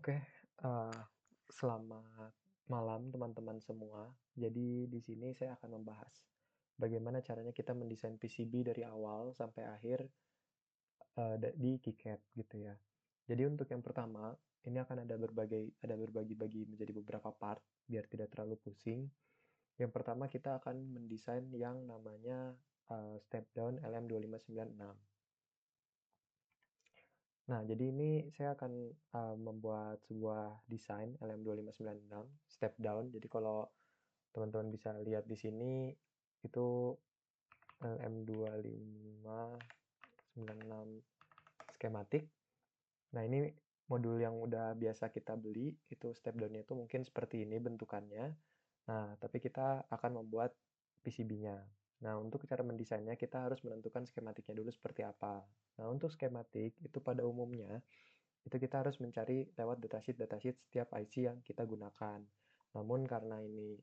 Oke, selamat malam teman-teman semua. Jadi di sini saya akan membahas bagaimana caranya kita mendesain PCB dari awal sampai akhir di KiCad gitu ya. Jadi untuk yang pertama, ini akan ada berbagi-bagi menjadi beberapa part biar tidak terlalu pusing. Yang pertama kita akan mendesain yang namanya step down LM2596. Nah, jadi ini saya akan membuat sebuah desain LM2596 step down. Jadi kalau teman-teman bisa lihat di sini itu LM2596 skematik. Nah, ini modul yang udah biasa kita beli, itu step down-nya itu mungkin seperti ini bentukannya. Nah, tapi kita akan membuat PCB-nya. Nah, untuk cara mendesainnya kita harus menentukan skematiknya dulu seperti apa. Nah, untuk skematik itu pada umumnya itu kita harus mencari lewat datasheet setiap IC yang kita gunakan. Namun karena ini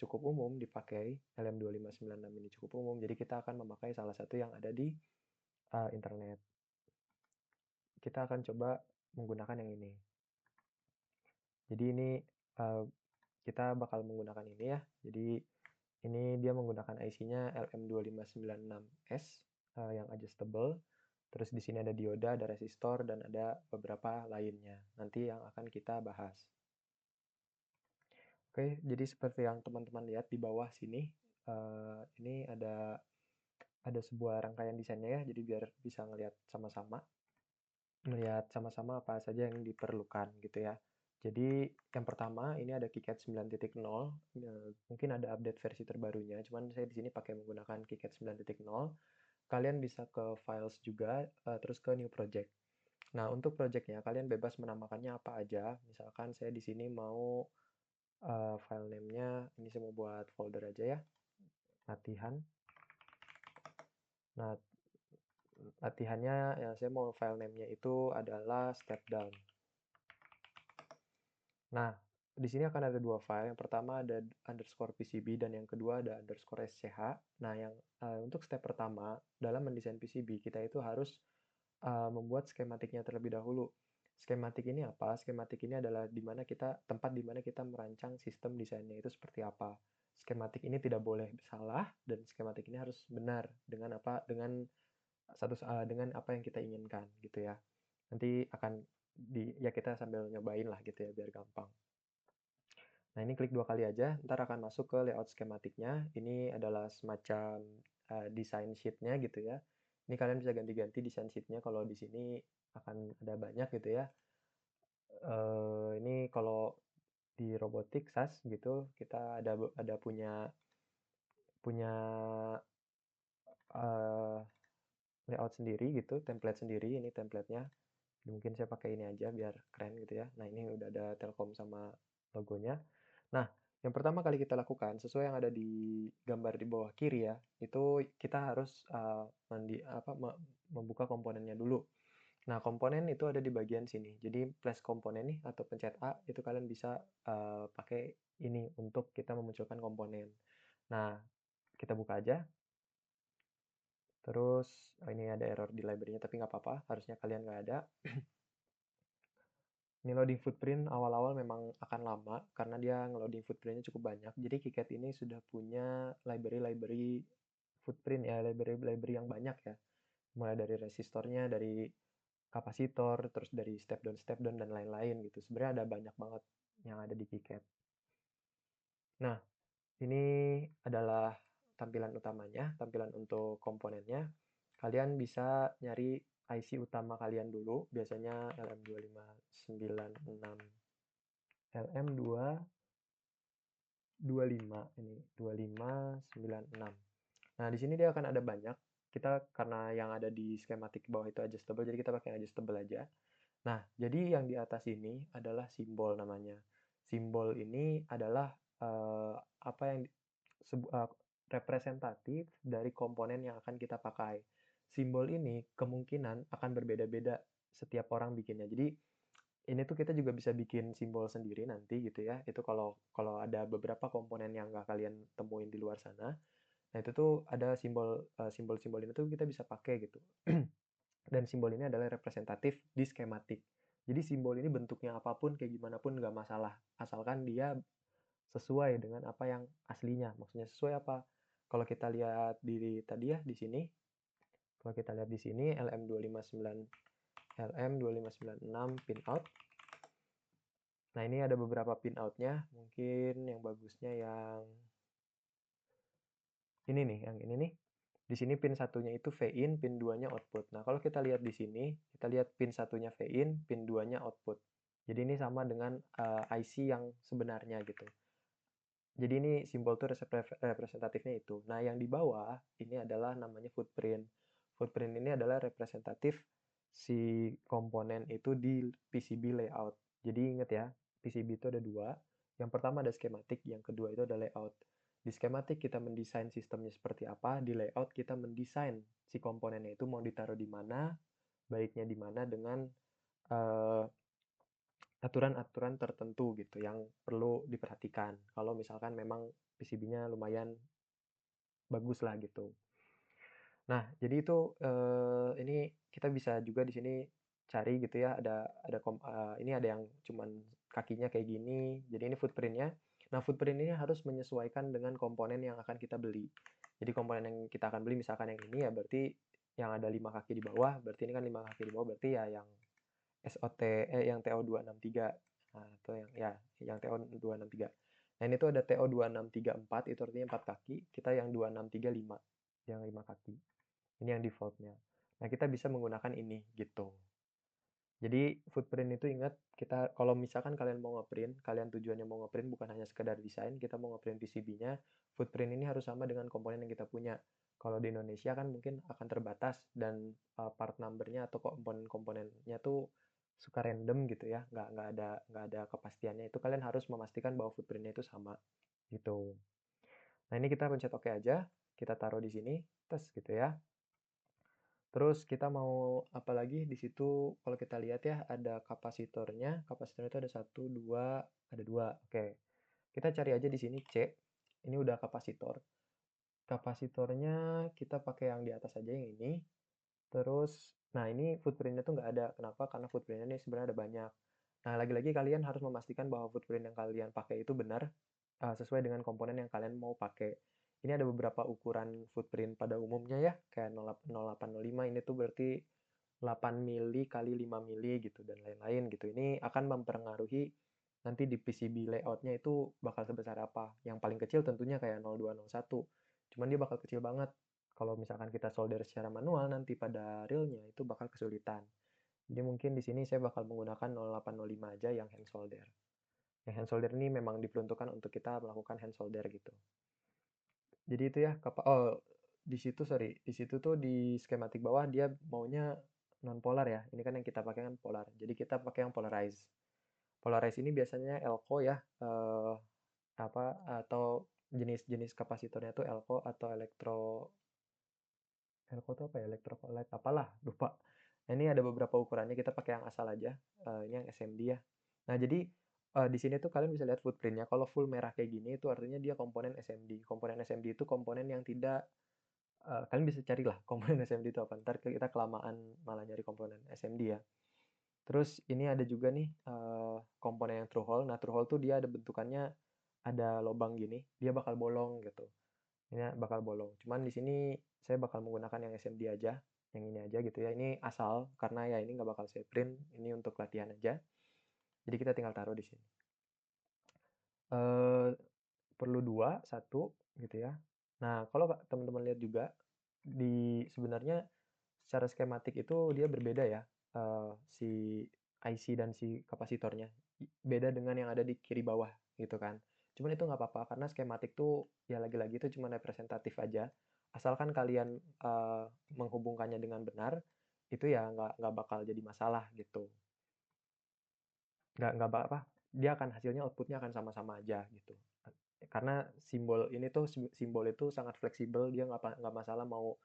cukup umum dipakai, LM2596 ini cukup umum, jadi kita akan memakai salah satu yang ada di internet. Kita akan coba menggunakan yang ini. Jadi ini uh, kita bakal menggunakan ini ya. Jadi ini dia menggunakan IC-nya LM2596S yang adjustable. Terus di sini ada dioda, ada resistor, dan ada beberapa lainnya. Nanti yang akan kita bahas. Oke, jadi seperti yang teman-teman lihat di bawah sini, ini ada sebuah rangkaian desainnya ya, jadi biar bisa melihat sama-sama apa saja yang diperlukan gitu ya. Jadi yang pertama ini ada KiCad 9.0, mungkin ada update versi terbarunya, cuman saya di sini pakai menggunakan KiCad 9.0. Kalian bisa ke files juga, terus ke new project. Nah, untuk projectnya kalian bebas menamakannya apa aja. Misalkan saya di sini mau file name-nya, ini saya mau buat folder aja ya, latihan. Nah, latihannya yang saya mau file name-nya itu adalah step down. Nah, di sini akan ada dua file. Yang pertama ada underscore PCB dan yang kedua ada underscore SCH. Nah, yang untuk step pertama dalam mendesain PCB kita itu harus membuat skematiknya terlebih dahulu. Skematik ini apa? Skematik ini adalah tempat di mana kita merancang sistem desainnya itu seperti apa. Skematik ini tidak boleh salah dan skematik ini harus benar dengan apa yang kita inginkan gitu ya. Nanti akan ya kita sambil nyobain lah gitu ya biar gampang. Nah, ini klik dua kali aja, ntar akan masuk ke layout skematiknya. Ini adalah semacam design sheet-nya gitu ya. Ini kalian bisa ganti-ganti design sheet-nya kalau di sini akan ada banyak gitu ya. Ini kalau di robotik SAS gitu, kita ada punya punya uh, layout sendiri gitu, template sendiri. Ini template-nya. Mungkin saya pakai ini aja biar keren gitu ya. Nah, ini udah ada Telkom sama logonya. Nah, yang pertama kali kita lakukan, sesuai yang ada di gambar di bawah kiri ya, itu kita harus membuka komponennya dulu. Nah, komponen itu ada di bagian sini. Jadi, flash komponen nih atau pencet A, itu kalian bisa pakai ini untuk kita memunculkan komponen. Nah, kita buka aja. Terus, ini ada error di library-nya, tapi nggak apa-apa. Harusnya kalian nggak ada. Ini loading footprint awal-awal memang akan lama karena dia nge-loading footprint-nya cukup banyak. Jadi KiCad ini sudah punya library-library footprint ya, library-library yang banyak ya. Mulai dari resistornya, dari kapasitor, terus dari step down dan lain-lain gitu. Sebenarnya ada banyak banget yang ada di KiCad. Nah, ini adalah tampilan utamanya, tampilan untuk komponennya. Kalian bisa nyari IC utama kalian dulu, biasanya LM2596 LM225 ini 2596. Nah, di sini dia akan ada banyak. Kita karena yang ada di skematik bawah itu adjustable, jadi kita pakai adjustable aja. Nah, jadi yang di atas ini adalah simbol namanya. Simbol ini adalah eh, apa yang representatif dari komponen yang akan kita pakai. Simbol ini kemungkinan akan berbeda-beda setiap orang bikinnya. Jadi ini tuh kita juga bisa bikin simbol sendiri nanti gitu ya. Itu kalau kalau ada beberapa komponen yang nggak kalian temuin di luar sana. Nah, itu tuh ada simbol-simbol ini tuh kita bisa pakai gitu. Dan simbol ini adalah representatif di skematik. Jadi simbol ini bentuknya apapun kayak gimana pun nggak masalah, asalkan dia sesuai dengan apa yang aslinya. Maksudnya sesuai apa? Kalau kita lihat di tadi ya di sini, kalau kita lihat di sini LM259 pinout. Nah, ini ada beberapa pinoutnya. Mungkin yang bagusnya yang ini nih, yang ini nih. Di sini pin satunya itu V in, pin 2-nya output. Nah, kalau kita lihat di sini, kita lihat pin satunya V in, pin 2-nya output. Jadi ini sama dengan IC yang sebenarnya gitu. Jadi ini simbol tuh representatifnya itu. Nah, yang di bawah ini adalah namanya footprint. Footprint ini adalah representatif si komponen itu di PCB layout. Jadi ingat ya, PCB itu ada dua. Yang pertama ada schematic, yang kedua itu ada layout. Di schematic kita mendesain sistemnya seperti apa, di layout kita mendesain si komponennya itu mau ditaruh di mana, baiknya di mana dengan eh, aturan-aturan tertentu gitu yang perlu diperhatikan. Kalau misalkan memang PCB-nya lumayan bagus lah gitu. Nah, jadi itu ini kita bisa juga di sini cari gitu ya, ini ada yang cuman kakinya kayak gini. Jadi ini footprint-nya. Nah, footprint ini harus menyesuaikan dengan komponen yang akan kita beli. Jadi komponen yang kita akan beli misalkan yang ini ya berarti yang ada 5 kaki di bawah, berarti ini kan 5 kaki di bawah berarti ya yang yang TO263. Nah, itu yang TO263. Nah, ini tuh ada TO2634 itu artinya 4 kaki, kita yang 2635 yang 5 kaki. Ini yang defaultnya. Nah, kita bisa menggunakan ini gitu. Jadi footprint itu ingat kita kalau misalkan kalian mau ngeprint, kalian tujuannya mau ngeprint bukan hanya sekedar desain, kita mau ngeprint PCB-nya, footprint ini harus sama dengan komponen yang kita punya. Kalau di Indonesia kan mungkin akan terbatas dan part number-nya atau komponen-komponennya tuh suka random gitu ya, nggak ada kepastiannya. Itu kalian harus memastikan bahwa footprint-nya itu sama gitu. Nah, ini kita pencet OK aja, kita taruh di sini, tes gitu ya. Terus kita mau apa lagi di situ kalau kita lihat ya ada kapasitornya. Kapasitornya itu ada satu, dua, ada dua. Oke. Kita cari aja di sini C. Ini udah kapasitor. Kapasitornya kita pakai yang di atas aja yang ini. Terus, nah ini footprintnya tuh nggak ada. Kenapa? Karena footprintnya ini sebenarnya ada banyak. Nah, lagi-lagi kalian harus memastikan bahwa footprint yang kalian pakai itu benar sesuai dengan komponen yang kalian mau pakai. Ini ada beberapa ukuran footprint pada umumnya ya, kayak 0805 ini tuh berarti 8 mili kali 5 mili gitu dan lain-lain gitu. Ini akan mempengaruhi nanti di PCB layoutnya itu bakal sebesar apa. Yang paling kecil tentunya kayak 0201. Cuman dia bakal kecil banget. Kalau misalkan kita solder secara manual nanti pada realnya itu bakal kesulitan. Jadi mungkin di sini saya bakal menggunakan 0805 aja yang hand solder. Yang hand solder ini memang diperuntukkan untuk kita melakukan hand solder gitu. Jadi itu ya, di situ sorry, di situ tuh di skematik bawah dia maunya non polar ya. Ini kan yang kita pakai kan polar. Jadi kita pakai yang polarize. Polarize ini biasanya elko ya, apa atau jenis-jenis kapasitornya tuh elko atau elko tuh apa ya? Electrolyte apalah, lupa. Nah, ini ada beberapa ukurannya, kita pakai yang asal aja. Ini yang SMD ya. Nah, jadi di sini tuh kalian bisa lihat footprintnya. Kalau full merah kayak gini itu artinya dia komponen SMD. Komponen SMD itu komponen yang tidak kalian bisa carilah komponen SMD itu apa. Ntar kita kelamaan malah nyari komponen SMD ya. Terus ini ada juga nih komponen yang through hole. Nah, through hole tuh dia ada bentukannya ada lubang gini, dia bakal bolong gitu. Ini bakal bolong. Cuman di sini saya bakal menggunakan yang SMD aja, yang ini aja gitu ya. Ini asal karena ya ini nggak bakal saya print, ini untuk latihan aja. Jadi kita tinggal taruh di sini. Eh, perlu dua, satu gitu ya. Nah, kalau teman-teman lihat juga sebenarnya secara skematik itu dia berbeda ya, si IC dan si kapasitornya. Beda dengan yang ada di kiri bawah gitu kan. Cuman itu nggak apa-apa karena skematik tuh ya lagi-lagi itu cuma representatif aja. Asalkan kalian menghubungkannya dengan benar, itu ya nggak bakal jadi masalah gitu. Nggak apa, dia akan hasilnya outputnya akan sama-sama aja gitu. Karena simbol itu sangat fleksibel, dia nggak masalah mau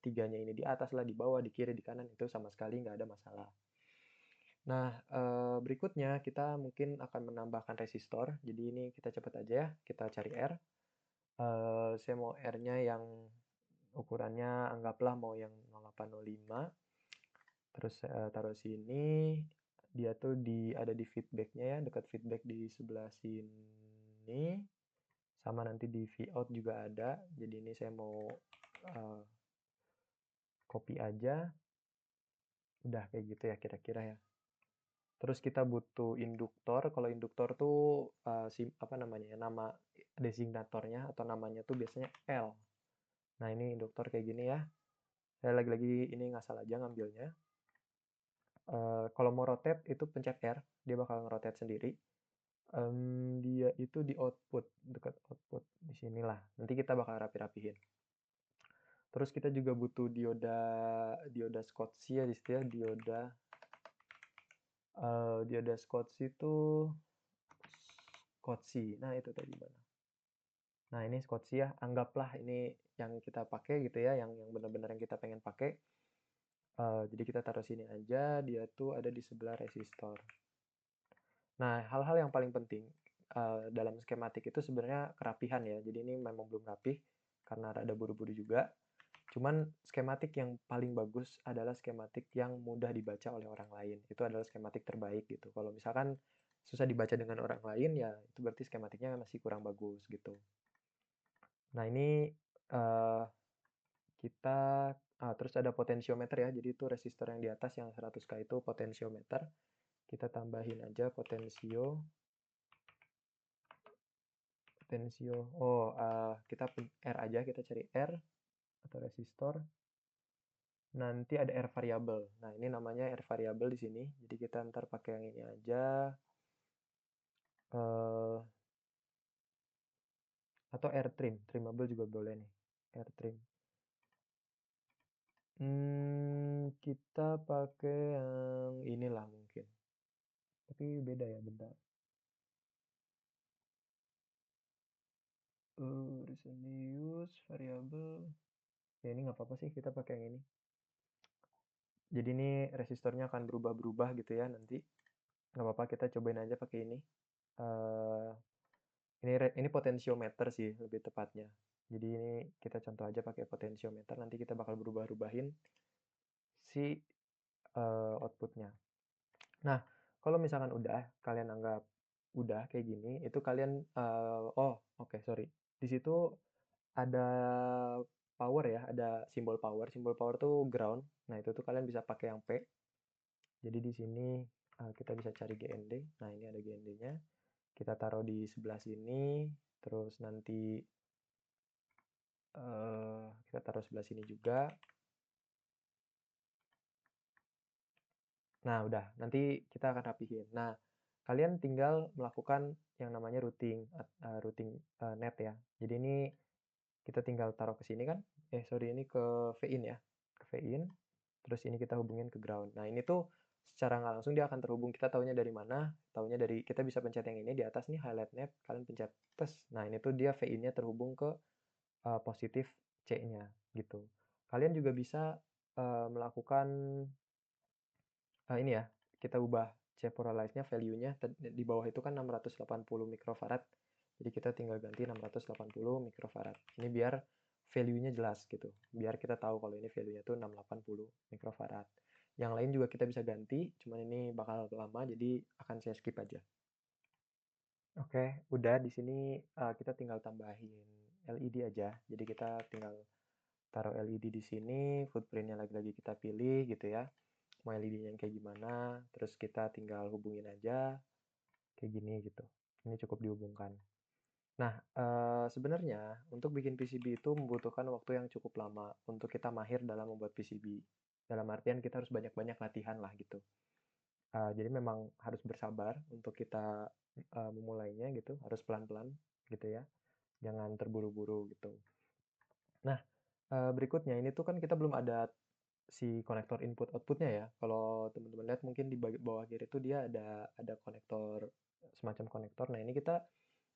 tiganya ini di atas lah, di bawah, di kiri, di kanan, itu sama sekali nggak ada masalah. Nah, berikutnya kita mungkin akan menambahkan resistor. Jadi ini kita cepat aja ya, kita cari R. Saya mau R-nya yang ukurannya anggaplah mau yang 0805. Terus taruh sini. Dia tuh ada di feedbacknya ya, dekat feedback di sebelah sini. Sama nanti di vout juga ada. Jadi ini saya mau uh, copy aja. Udah kayak gitu ya kira-kira ya. Terus kita butuh induktor. Kalau induktor tuh apa namanya ya, nama designatornya atau namanya tuh biasanya L. Nah ini induktor kayak gini ya. Saya lagi-lagi ini ngasal aja ngambilnya. Kalau mau rotate itu pencet R, dia bakal ngerotate sendiri. Dia itu di output, dekat output di sinilah. Nanti kita bakal rapi-rapihin. Terus kita juga butuh dioda dioda Schottky ya di situ ya, dioda Schottky itu Schottky. Nah, itu tadi mana? Nah, ini Schottky ya. Anggaplah ini yang kita pakai gitu ya, yang benar-benar yang kita pengen pakai. Jadi kita taruh sini aja, dia tuh ada di sebelah resistor. Nah, hal-hal yang paling penting dalam skematik itu sebenarnya kerapihan ya. Jadi ini memang belum rapih karena ada buru-buru juga. Cuman skematik yang paling bagus adalah skematik yang mudah dibaca oleh orang lain. Itu adalah skematik terbaik gitu. Kalau misalkan susah dibaca dengan orang lain ya itu berarti skematiknya masih kurang bagus gitu. Nah, ini uh, kita terus ada potensiometer ya. Jadi itu resistor yang di atas yang 100K itu potensiometer. Kita tambahin aja potensio. Oh, kita R aja, kita cari R atau resistor. Nanti ada R variable. Nah, ini namanya R variable di sini. Jadi kita ntar pakai yang ini aja. Uh, atau R trim. Trimable juga boleh nih. R trim. Kita pakai yang inilah mungkin. Tapi beda ya, bentar. Reason use variable. Ya ini nggak apa-apa sih, kita pakai yang ini. Jadi ini resistornya akan berubah-berubah gitu ya nanti. Nggak apa-apa, kita cobain aja pakai ini. Uh, ini potensiometer sih lebih tepatnya. Jadi ini kita contoh aja pakai potensiometer. Nanti kita bakal berubah-ubahin si outputnya. Nah, kalau misalkan udah, kalian anggap udah kayak gini, itu kalian, oh oke sorry. Di situ ada power ya, ada simbol power. Simbol power tuh ground. Nah itu tuh kalian bisa pakai yang P. Jadi di sini kita bisa cari GND. Nah ini ada GND-nya. Kita taruh di sebelah sini. Terus nanti kita taruh sebelah sini juga. Nah, udah. Nanti kita akan rapihin. Nah, kalian tinggal melakukan yang namanya routing net ya. Jadi ini kita tinggal taruh ke sini kan. Sorry, ini ke VIN ya. Ke VIN. Terus ini kita hubungin ke ground. Nah, ini tuh secara nggak langsung dia akan terhubung. Kita taunya dari mana? Taunya dari, kita bisa pencet yang ini di atas nih, highlight net. Kalian pencet tes. Nah, ini tuh dia VIN-nya terhubung ke positif C-nya gitu. Kalian juga bisa melakukan ini ya, kita ubah Cepuralize-nya value-nya di bawah itu kan 680 mikrofarad. Jadi kita tinggal ganti 680 mikrofarad. Ini biar value-nya jelas gitu. Biar kita tahu kalau ini value-nya tuh 680 mikrofarad. Yang lain juga kita bisa ganti, cuman ini bakal lama jadi akan saya skip aja. Oke, udah di sini kita tinggal tambahin LED aja. Jadi kita tinggal taruh LED di sini, footprint-nya lagi-lagi kita pilih gitu ya. Mau LED-nya yang kayak gimana, terus kita tinggal hubungin aja kayak gini gitu. Ini cukup dihubungkan. Nah, sebenarnya untuk bikin PCB itu membutuhkan waktu yang cukup lama untuk kita mahir dalam membuat PCB. Dalam artian kita harus banyak-banyak latihan lah gitu. Jadi memang harus bersabar untuk kita memulainya gitu, harus pelan-pelan gitu ya. Jangan terburu-buru gitu. Nah, berikutnya ini tuh kan kita belum ada si konektor input outputnya ya. Kalau teman-teman lihat mungkin di bawah kiri itu dia ada konektor, semacam konektor. Nah ini kita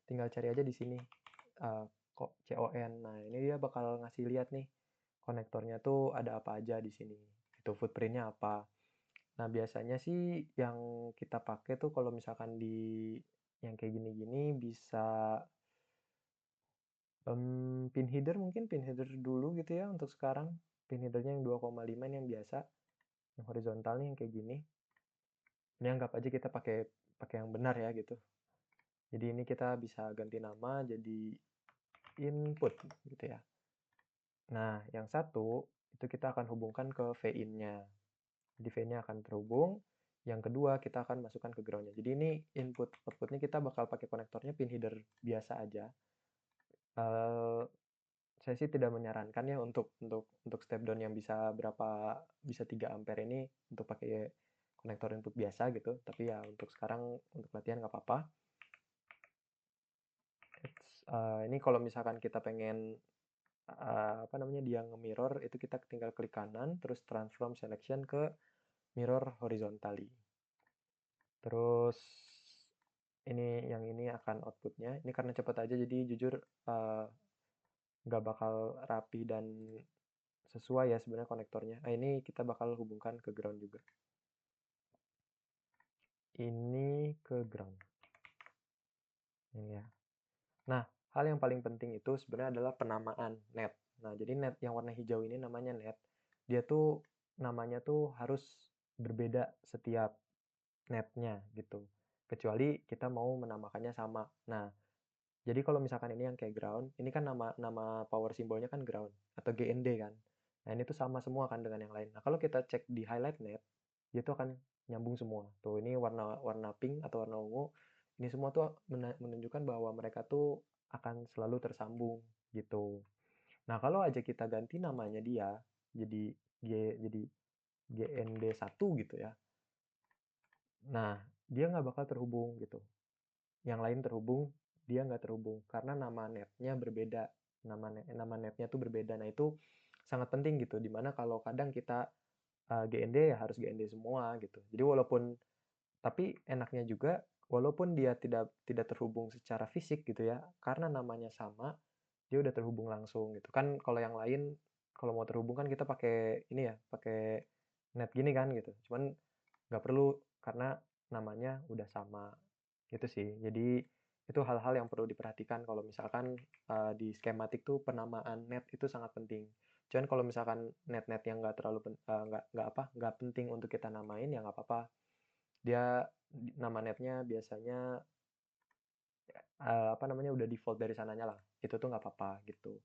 tinggal cari aja di sini kok CON. Nah ini dia bakal ngasih lihat nih konektornya tuh ada apa aja di sini. Itu footprintnya apa. Nah biasanya sih yang kita pakai tuh kalau misalkan di yang kayak gini-gini bisa pin header, mungkin pin header dulu gitu ya untuk sekarang. Pin headernya yang 2,5 ini yang biasa. Yang horizontal nih yang kayak gini. Ini anggap aja kita pakai pakai yang benar ya gitu. Jadi ini kita bisa ganti nama jadi input gitu ya. Nah, yang satu itu kita akan hubungkan ke VIN-nya. Jadi VIN-nya akan terhubung. Yang kedua kita akan masukkan ke ground-nya. Jadi ini input output-nya kita bakal pakai konektornya pin header biasa aja. Eh, saya sih tidak menyarankan ya untuk step down yang bisa 3 ampere ini untuk pakai konektor input biasa gitu. Tapi ya untuk sekarang untuk latihan nggak apa-apa. Ini kalau misalkan kita pengen apa namanya dia nge-mirror itu kita tinggal klik kanan terus transform selection ke mirror horizontally. Terus ini akan outputnya. Ini karena cepat aja jadi jujur nggak bakal rapi dan sesuai ya sebenarnya konektornya. Nah, ini kita bakal hubungkan ke ground juga. Ini ke ground. Ini ya. Nah, hal yang paling penting itu sebenarnya adalah penamaan net. Nah, jadi net yang warna hijau ini namanya net. Dia tuh namanya tuh harus berbeda setiap netnya gitu. Kecuali kita mau menamakannya sama. Nah, jadi kalau misalkan ini yang kayak ground, ini kan nama nama power simbolnya kan ground atau GND kan. Nah, ini tuh sama semua kan dengan yang lain. Nah, kalau kita cek di highlight net, dia tuh akan nyambung semua. Tuh, ini warna warna pink atau warna ungu. Ini semua tuh menunjukkan bahwa mereka tuh akan selalu tersambung gitu. Nah, kalau aja kita ganti namanya dia jadi jadi GND1 gitu ya. Nah, dia nggak bakal terhubung gitu. Yang lain terhubung, dia nggak terhubung karena nama netnya berbeda. Nama netnya tuh berbeda. Nah, itu sangat penting gitu. Dimana kalau kadang kita GND ya harus GND semua gitu. Jadi tapi enaknya juga walaupun dia tidak tidak terhubung secara fisik gitu ya, karena namanya sama, dia udah terhubung langsung gitu. Kan kalau yang lain kalau mau terhubung kan kita pakai ini ya, pakai net gini kan gitu. Cuman nggak perlu karena namanya udah sama gitu sih. Jadi itu hal-hal yang perlu diperhatikan kalau misalkan di skematik tuh penamaan net itu sangat penting. Cuman kalau misalkan net-net yang nggak terlalu nggak penting untuk kita namain ya nggak apa-apa. Dia nama netnya biasanya apa namanya udah default dari sananya lah. Itu tuh nggak apa-apa gitu.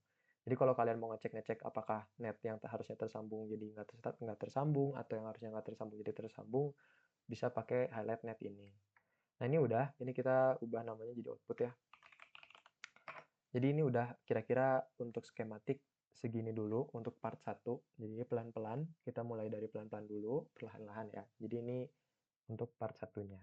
Jadi kalau kalian mau ngecek-ngecek apakah net yang harusnya tersambung jadi nggak tersambung atau yang harusnya nggak tersambung jadi tersambung, bisa pakai highlight net ini. Nah ini udah, ini kita ubah namanya jadi output ya. Jadi ini udah kira-kira untuk skematik segini dulu untuk part 1. Jadi pelan-pelan, kita mulai dari pelan-pelan dulu, perlahan-lahan ya. Jadi ini untuk part satunya.